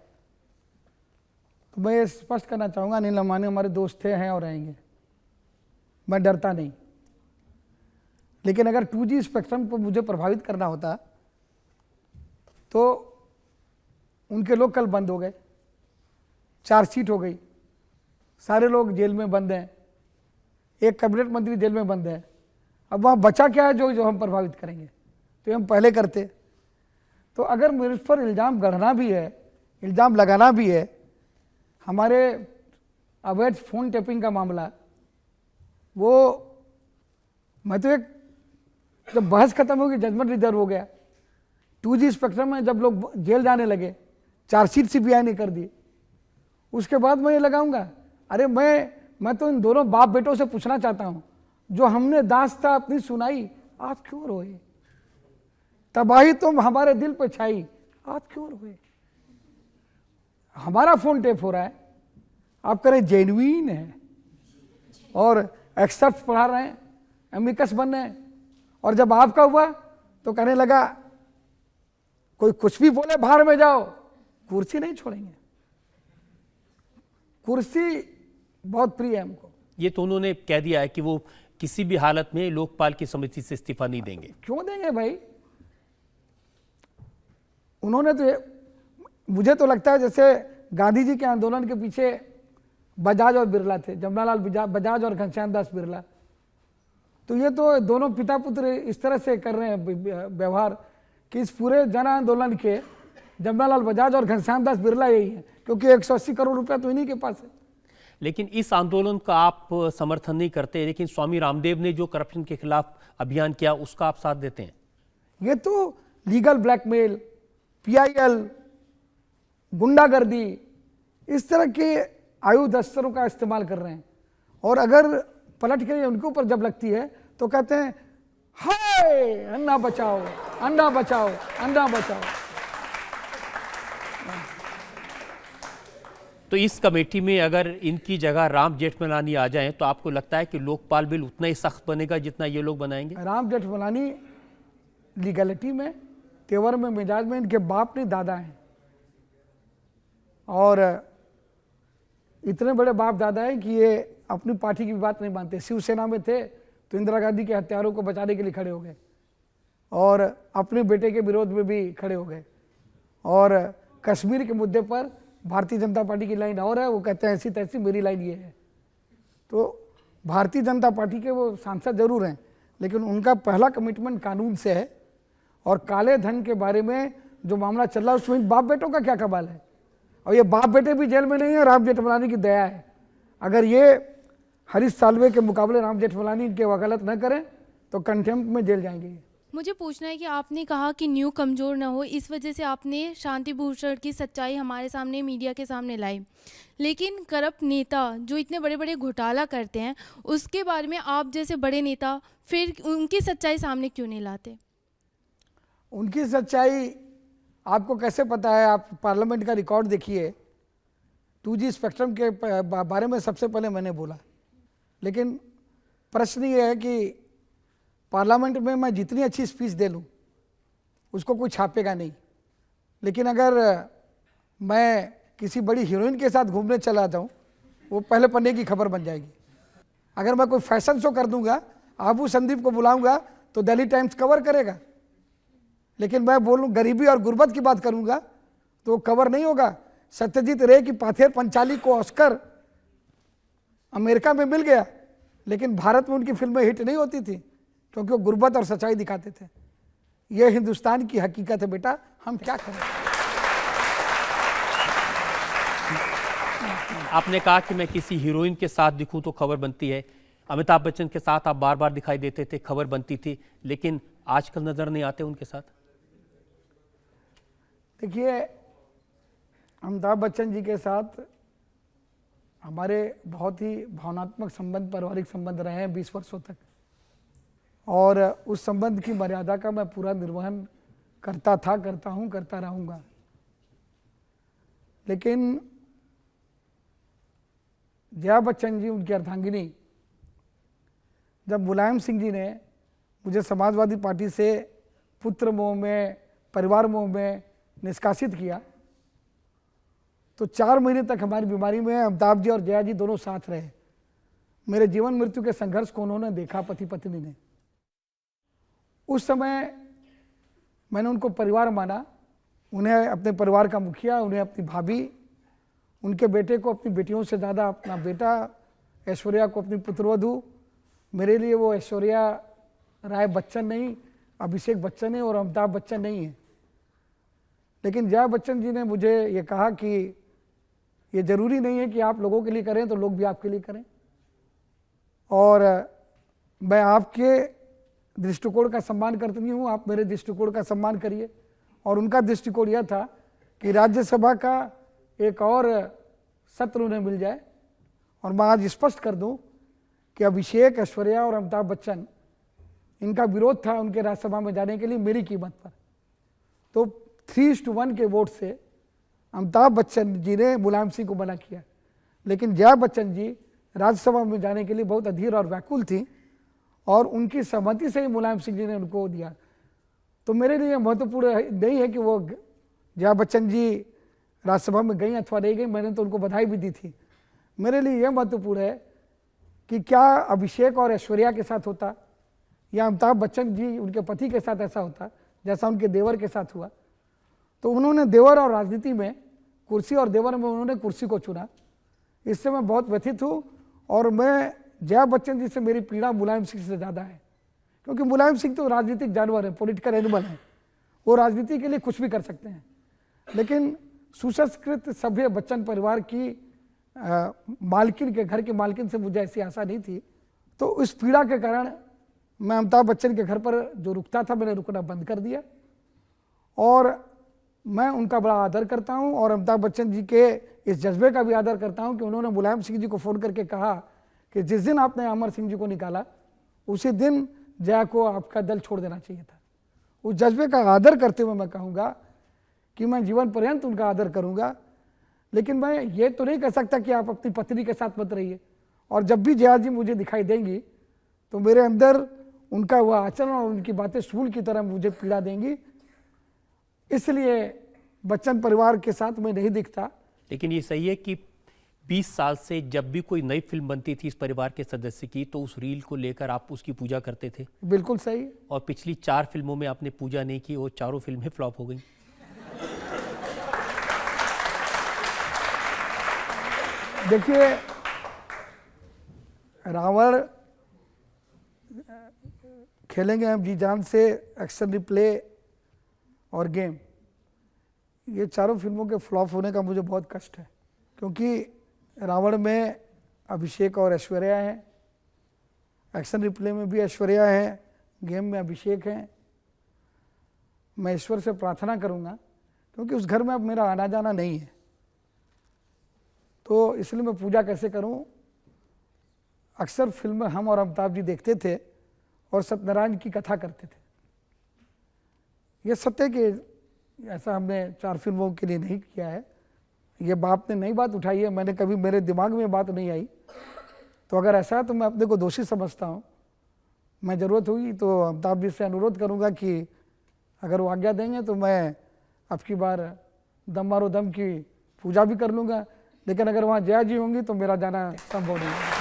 तो मैं ये स्पष्ट करना चाहूँगा, अनिल अंबानी हमारे दोस्त थे, हैं और रहेंगे। मैं डरता नहीं। लेकिन अगर 2G स्पेक्ट्रम को मुझे प्रभावित करना होता तो उनके लोग कल बंद हो गए, चार्जशीट हो गई, सारे लोग जेल में बंद हैं, एक कैबिनेट मंत्री जेल में बंद है। अब वहाँ बचा क्या है जो हम प्रभावित करेंगे? तो हम पहले करते। तो अगर मेरे पर इल्ज़ाम गढ़ना भी है, इल्ज़ाम लगाना भी है, हमारे अवैध फ़ोन टेपिंग का मामला, वो मैं तो एक जब बहस खत्म होगी, जजमेंट रिजर्व हो गया, 2G स्पेक्ट्रम में जब लोग जेल जाने लगे, चार्जशीट CBI ने कर दी, उसके बाद मैं ये लगाऊंगा। अरे मैं तो इन दोनों बाप बेटों से पूछना चाहता हूं, जो हमने दास्तां अपनी सुनाई, आप क्यों रोए? तबाही तुम हमारे दिल पे छाई, आप क्यों रोए? हमारा फोन टेप हो रहा है, आप करें जेन्युइन है और एक्सेप्ट पढ़ा रहे हैं, एमिकस बन रहे हैं, और जब आपका हुआ तो कहने लगा कोई कुछ भी बोले बाहर में जाओ, कुर्सी नहीं छोड़ेंगे। कुर्सी बहुत प्रिय है हमको। ये तो उन्होंने कह दिया है कि वो किसी भी हालत में लोकपाल की समिति से इस्तीफा नहीं देंगे। क्यों देंगे भाई? उन्होंने तो मुझे तो लगता है जैसे गांधी जी के आंदोलन के पीछे बजाज और बिरला थे, जमनालाल बजाज और घनश्याम दास बिरला। तो ये तो दोनों पिता पुत्र इस तरह से कर रहे हैं व्यवहार कि इस पूरे जन आंदोलन के जमनालाल बजाज और घनश्याम दास बिरला यही है, क्योंकि 180 करोड़ रुपया तो इन्हीं के पास है। लेकिन इस आंदोलन का आप समर्थन नहीं करते, लेकिन स्वामी रामदेव ने जो करप्शन के खिलाफ अभियान किया उसका आप साथ देते हैं। ये तो लीगल ब्लैकमेल, पीआईएल, गुंडागर्दी, इस तरह के आयुध अस्त्रों का इस्तेमाल कर रहे हैं। और अगर पलट के उनके ऊपर जब लगती है तो कहते हैं हाय अन्ना बचाओ, अन्ना बचाओ, अन्ना बचाओ। तो इस कमेटी में अगर इनकी जगह राम जेठमलानी आ जाएं तो आपको लगता है कि लोकपाल बिल उतना ही सख्त बनेगा जितना ये लोग बनाएंगे? राम जेठमलानी लीगलिटी में, तेवर में, मिजाज में इनके बाप नहीं दादा हैं, और इतने बड़े बाप दादा हैं कि ये अपनी पार्टी की बात नहीं मानते। शिवसेना में थे तो इंदिरा गांधी के हत्यारों को बचाने के लिए खड़े हो गए, और अपने बेटे के विरोध में भी खड़े हो गए। और कश्मीर के मुद्दे पर भारतीय जनता पार्टी की लाइन और है, वो कहते हैं ऐसी तैसी, मेरी लाइन ये है। तो भारतीय जनता पार्टी के वो सांसद जरूर हैं, लेकिन उनका पहला कमिटमेंट कानून से है। और काले धन के बारे में जो मामला चल रहा है उसमें बाप बेटों का क्या कमाल है, और ये बाप बेटे भी जेल में नहीं है, राम जेठमलानी की दया है। अगर ये हरीश साल्वे के मुकाबले राम जेठमलानी इनके वकालत न करें तो कंटेम्प्ट में जेल जाएंगे। मुझे पूछना है कि आपने कहा कि न्यू कमज़ोर ना हो, इस वजह से आपने शांति भूषण की सच्चाई हमारे सामने, मीडिया के सामने लाई, लेकिन करप्ट नेता जो इतने बड़े बड़े घोटाला करते हैं उसके बारे में आप जैसे बड़े नेता फिर उनकी सच्चाई सामने क्यों नहीं लाते? उनकी सच्चाई आपको कैसे पता है? आप पार्लियामेंट का रिकॉर्ड देखिए। 2G स्पेक्ट्रम के बारे में सबसे पहले मैंने बोला, लेकिन प्रश्न ये है कि पार्लियामेंट में मैं जितनी अच्छी स्पीच दे लूँ उसको कोई छापेगा नहीं, लेकिन अगर मैं किसी बड़ी हीरोइन के साथ घूमने चला जाऊँ वो पहले पन्ने की खबर बन जाएगी। अगर मैं कोई फैशन शो कर दूंगा, आबू संदीप को बुलाऊंगा तो दिल्ली टाइम्स कवर करेगा, लेकिन मैं बोलूँ गरीबी और गुर्बत की बात करूंगा तो कवर नहीं होगा। सत्यजीत रे की पाथेर पंचाली को ऑस्कर अमेरिका में मिल गया, लेकिन भारत में उनकी फिल्में हिट नहीं होती थी क्योंकि वो गुर्बत और सच्चाई दिखाते थे। ये हिंदुस्तान की हकीकत है बेटा, हम क्या करें। आपने कहा कि मैं किसी हीरोइन के साथ दिखूं तो खबर बनती है। अमिताभ बच्चन के साथ आप बार बार दिखाई देते थे, खबर बनती थी, लेकिन आजकल नजर नहीं आते उनके साथ। देखिए, अमिताभ बच्चन जी के साथ हमारे बहुत ही भावनात्मक संबंध, पारिवारिक संबंध रहे हैं 20 वर्षों तक, और उस संबंध की मर्यादा का मैं पूरा निर्वहन करता था, करता हूं, करता रहूंगा। लेकिन जया बच्चन जी, उनकी अर्धांगिनी, जब मुलायम सिंह जी ने मुझे समाजवादी पार्टी से पुत्र मोह में, परिवार मोह में निष्कासित किया तो 4 महीने तक हमारी बीमारी में अमिताभ जी और जया जी दोनों साथ रहे। मेरे जीवन मृत्यु के संघर्ष को उन्होंने देखा, पति पत्नी ने। उस समय मैंने उनको परिवार माना, उन्हें अपने परिवार का मुखिया, उन्हें अपनी भाभी, उनके बेटे को अपनी बेटियों से ज़्यादा अपना बेटा, ऐश्वर्या को अपनी पुत्रवधू। मेरे लिए वो ऐश्वर्या राय बच्चन नहीं, अभिषेक बच्चन है और अमिताभ बच्चन नहीं है। लेकिन जया बच्चन जी ने मुझे ये कहा कि ये ज़रूरी नहीं है कि आप लोगों के लिए करें तो लोग भी आपके लिए करें, और मैं आपके दृष्टिकोण का सम्मान करती हूँ, आप मेरे दृष्टिकोण का सम्मान करिए। और उनका दृष्टिकोण यह था कि राज्यसभा का एक और सत्र उन्हें मिल जाए। और मैं आज स्पष्ट कर दूं कि अभिषेक, ऐश्वर्या और अमिताभ बच्चन, इनका विरोध था उनके राज्यसभा में जाने के लिए मेरी कीमत पर। तो 3:1 के वोट से अमिताभ बच्चन जी ने मुलायम सिंह को मना किया, लेकिन जया बच्चन जी राज्यसभा में जाने के लिए बहुत अधीर और व्याकुल थी, और उनकी सहमति से ही मुलायम सिंह जी ने उनको दिया। तो मेरे लिए महत्वपूर्ण नहीं है कि वो जया बच्चन जी राज्यसभा में गई अथवा नहीं गई, मैंने तो उनको बधाई भी दी थी। मेरे लिए यह महत्वपूर्ण है कि क्या अभिषेक और ऐश्वर्या के साथ होता, या अमिताभ बच्चन जी उनके पति के साथ ऐसा होता जैसा उनके देवर के साथ हुआ। तो उन्होंने देवर और राजनीति में कुर्सी, और देवर में उन्होंने कुर्सी को चुना। इससे मैं बहुत व्यथित हूँ, और मैं जया बच्चन जी से मेरी पीड़ा मुलायम सिंह से ज़्यादा है, क्योंकि मुलायम सिंह तो राजनीतिक जानवर है, पॉलिटिकल एनिमल है, वो राजनीति के लिए कुछ भी कर सकते हैं। लेकिन सुसंस्कृत सभ्य बच्चन परिवार की मालकिन के घर की मालकिन से मुझे ऐसी आशा नहीं थी। तो उस पीड़ा के कारण मैं अमिताभ बच्चन के घर पर जो रुकता था मैंने रुकना बंद कर दिया, और मैं उनका बड़ा आदर करता हूं और अमिताभ बच्चन जी के इस जज्बे का भी आदर करता हूं कि उन्होंने मुलायम सिंह जी को फ़ोन करके कहा कि जिस दिन आपने अमर सिंह जी को निकाला उसी दिन जया को आपका दल छोड़ देना चाहिए था। उस जज्बे का आदर करते हुए मैं कहूँगा कि मैं जीवन पर्यंत उनका आदर करूँगा, लेकिन मैं ये तो नहीं कह सकता कि आप अपनी पत्नी के साथ मत रहिए। और जब भी जया जी मुझे दिखाई देंगी तो मेरे अंदर उनका वह आचरण और उनकी बातें सूल की तरह मुझे पीड़ा देंगी, इसलिए बच्चन परिवार के साथ मैं नहीं दिखता। लेकिन ये सही है कि 20 साल से जब भी कोई नई फिल्म बनती थी इस परिवार के सदस्य की तो उस रील को लेकर आप उसकी पूजा करते थे। बिल्कुल सही। और पिछली 4 फिल्मों में आपने पूजा नहीं की, वो चारों फिल्में फ्लॉप हो गई। देखिए, रावण खेलेंगे हम जी जान से, एक्शन रिप्ले और गेम, ये चारों फिल्मों के फ्लॉप होने का मुझे बहुत कष्ट है, क्योंकि रावण में अभिषेक और ऐश्वर्या है, एक्शन रिप्ले में भी ऐश्वर्या है, गेम में अभिषेक है। मैं ईश्वर से प्रार्थना करूंगा क्योंकि उस घर में अब मेरा आना जाना नहीं है, तो इसलिए मैं पूजा कैसे करूं। अक्सर फिल्म हम और अमिताभ जी देखते थे और सत्यनारायण की कथा करते थे। ये सत्य कि ऐसा हमने 4 फिल्मों के लिए नहीं किया है, ये बाप ने नई बात उठाई है, मैंने कभी मेरे दिमाग में बात नहीं आई। तो अगर ऐसा है तो मैं अपने को दोषी समझता हूँ। मैं ज़रूरत हुई तो अमिताभ जी से अनुरोध करूँगा कि अगर वो आज्ञा देंगे तो मैं अब की बार दम मारो दम की पूजा भी कर लूँगा, लेकिन अगर वहाँ जया जी होंगी तो मेरा जाना संभव नहीं है।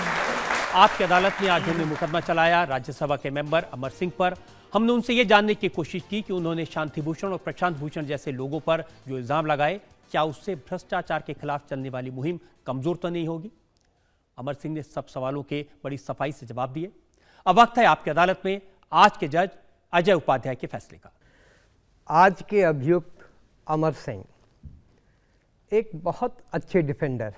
आपकी अदालत ने आज में मुकदमा चलाया राज्यसभा के मेंबर अमर सिंह पर। हमने उनसे ये जानने की कोशिश की कि उन्होंने शांति भूषण और प्रशांत भूषण जैसे लोगों पर जो इल्जाम लगाए, क्या उससे भ्रष्टाचार के खिलाफ चलने वाली मुहिम कमजोर तो नहीं होगी। अमर सिंह ने सब सवालों के बड़ी सफाई से जवाब दिए। अब वक्त है आपकी अदालत में आज के जज अजय उपाध्याय के फैसले का। आज के अभियुक्त अमर सिंह एक बहुत अच्छे डिफेंडर।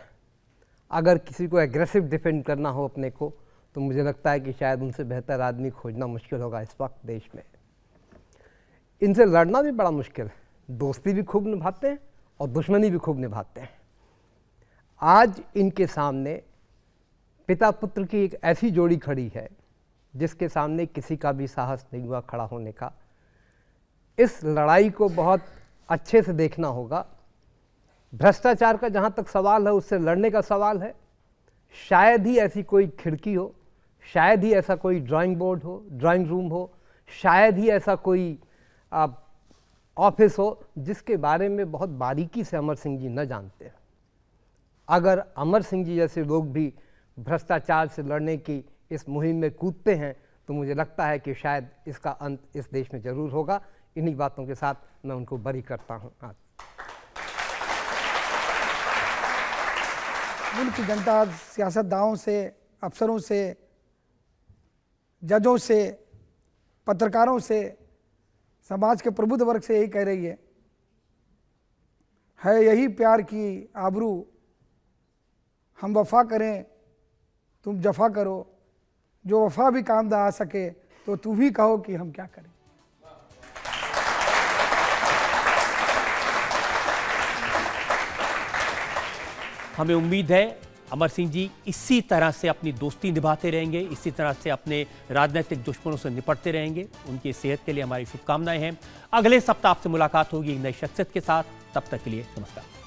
अगर किसी को एग्रेसिव डिफेंड करना हो अपने को तो मुझे लगता है कि शायद उनसे बेहतर आदमी खोजना मुश्किल होगा इस वक्त देश में। इनसे लड़ना भी बड़ा मुश्किल है, दोस्ती भी खूब निभाते हैं और दुश्मनी भी खूब निभाते हैं। आज इनके सामने पिता पुत्र की एक ऐसी जोड़ी खड़ी है जिसके सामने किसी का भी साहस नहीं हुआ खड़ा होने का। इस लड़ाई को बहुत अच्छे से देखना होगा। भ्रष्टाचार का जहाँ तक सवाल है उससे लड़ने का सवाल है। शायद ही ऐसी कोई खिड़की हो, शायद ही ऐसा कोई ड्राइंग बोर्ड हो, ड्राइंग रूम हो, शायद ही ऐसा कोई ऑफिस हो जिसके बारे में बहुत बारीकी से अमर सिंह जी न जानते हैं। अगर अमर सिंह जी जैसे लोग भी भ्रष्टाचार से लड़ने की इस मुहिम में कूदते हैं तो मुझे लगता है कि शायद इसका अंत इस देश में ज़रूर होगा। इन्हीं बातों के साथ मैं उनको बरी करता हूँ। आज मुल्क की जनता सियासतदानों से, अफसरों से, जजों से, पत्रकारों से, समाज के प्रबुद्ध वर्ग से यही कह रही है यही प्यार की आबरू, हम वफा करें तुम जफा करो, जो वफा भी काम ना आ सके तो तुम ही कहो कि हम क्या करें। हमें उम्मीद है अमर सिंह जी इसी तरह से अपनी दोस्ती निभाते रहेंगे, इसी तरह से अपने राजनीतिक दुश्मनों से निपटते रहेंगे। उनकी सेहत के लिए हमारी शुभकामनाएं हैं। अगले सप्ताह आपसे मुलाकात होगी एक नई शख्सियत के साथ। तब तक के लिए नमस्कार।